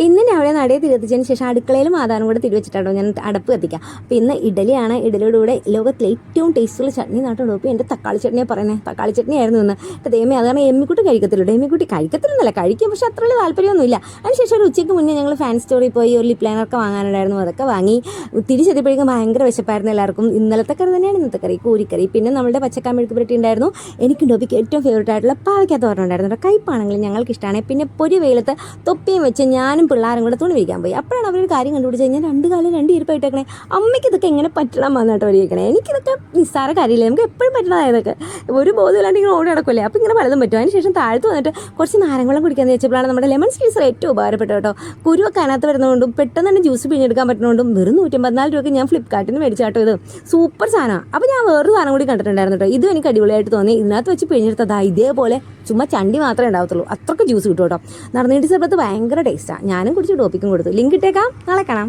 ഇന്ന് രാവിലെ നടയെ തിരിച്ചതിന് ശേഷം അടുക്കളയിലും ആധാരം കൂടെ തിരിവെച്ചിട്ടാണോ ഞാൻ അടപ്പ് കത്തിക്കാം. അപ്പോൾ ഇന്ന് ഇഡലിയാണ്. ഇഡലിയുടെ കൂടെ ലോകത്തിലെ ഏറ്റവും ടേസ്റ്റുള്ള ചട്നി നാട്ടോട് ഇപ്പോൾ എൻ്റെ തക്കാളി ചട്നിയാണ് പറയുന്നത്. തക്കാളി ചട്നി ആയിരുന്നു ഇന്ന്. എൻ്റെ ദൈവമേ, അതാണ് എമ്മിക്കുട്ടി കഴിക്കത്തില്ല. എമ്മിക്കുട്ടി കഴിക്കത്തില്ലെന്നല്ല, കഴിക്കും, പക്ഷേ അത്ര വലിയ താല്പര്യമൊന്നുമില്ല. അതിനുശേഷം ഒരു ഉച്ചയ്ക്ക് മുന്നേ ഞങ്ങൾ ഫാൻ സ്റ്റോറിൽ പോയി ഒരു ലിപ് ലൈനറൊക്കെ വാങ്ങാനുണ്ടായിരുന്നു. അതൊക്കെ വാങ്ങി തിരിച്ചെത്തിയപ്പോഴേക്കും ഭയങ്കര വിശപ്പായിരുന്നു എല്ലാവർക്കും. ഇന്നലത്തെ കറി തന്നെയാണ് ഇന്നത്തെ കറി, കൂരിക്കറി. പിന്നെ നമ്മുടെ പച്ചക്കാ മെഴുക്ക് പുരട്ടി ഉണ്ടായിരുന്നു. എനിക്ക് ഡോബിക്ക് ഏറ്റവും ഫേവറേറ്റ് ആയിട്ടുള്ള പാവയ്ക്കകത്ത് പറഞ്ഞിട്ടുണ്ടായിരുന്നു. കയ്പ്പാണെങ്കിലും ഞങ്ങൾക്ക് ഇഷ്ടമാണ്. പിന്നെ പൊരി വെയിലത്ത് തൊപ്പിയും വെച്ച് ഞാനും പിള്ളേരും കൂടെ തുണി വിരിക്കാൻ പോയി. അപ്പോഴാണ് അവരൊരു കാര്യം കണ്ടുപിടിച്ച് കഴിഞ്ഞാൽ 2 കാലം 2 ഇരിപ്പായിട്ടേക്കണേ. അമ്മയ്ക്ക് ഇതൊക്കെ എങ്ങനെ പറ്റണം വന്നിട്ട് വരികണേ. എനിക്കിതൊക്കെ നിസ്സാര കാര്യമില്ല, നമുക്ക് എപ്പോഴും പറ്റണതായതൊക്കെ ഒരു ബോധമില്ലാണ്ട് ഇങ്ങനെ ഓടി നടക്കില്ലേ. അപ്പോൾ ഇങ്ങനെ പലതും പറ്റും. അതിന് ശേഷം താഴത്ത് വന്നിട്ട് കുറച്ച് നാരങ്ങ കുടിക്കാമെന്ന് വെച്ചപ്പോഴാണ് നമ്മുടെ ലെമൺ സ്ക്വീസർ ഏറ്റവും ഉപകാരപ്പെട്ടു കേട്ടോ. കുരുവൊക്കെ അതിനകത്ത് വരുന്നതുകൊണ്ടും പെട്ടെന്ന് തന്നെ ജ്യൂസ് പിഴിഞ്ഞെടുക്കാൻ പറ്റുന്നതുകൊണ്ടും വെറും 154 രൂപയ്ക്ക് ഞാൻ ഫ്ലിപ്കാർട്ടിൽ നിന്ന് മേടിച്ചാട്ടോ. ഇത് സൂപ്പർ സാധനമാണ്. അപ്പോൾ ഞാൻ വേറൊരു സാധനം കൂടി കണ്ടിട്ടുണ്ടായിരുന്നു കേട്ടോ. ഇതും എനിക്ക് അടിപൊളിയായിട്ട് തോന്നി. ഇതിനകത്ത് വെച്ച് പിഴിഞ്ഞെടുത്തതാ ഇതേപോലെ ചുമ്മാ ചണ്ടി മാത്രമേ ഉണ്ടാവത്തുള്ളൂ. അത്രയ്ക്ക് ജ്യൂസ് കിട്ടും കേട്ടോ. നടന്നീട്ടി സർബത്ത് ഭയങ്കര ടേസ്റ്റാണ്. ഞാനും കുടിച്ച് ടോപ്പിക്കും കൊടുത്തു. ലിങ്ക് ഇട്ടേക്കാം. നാളെ കാണാം.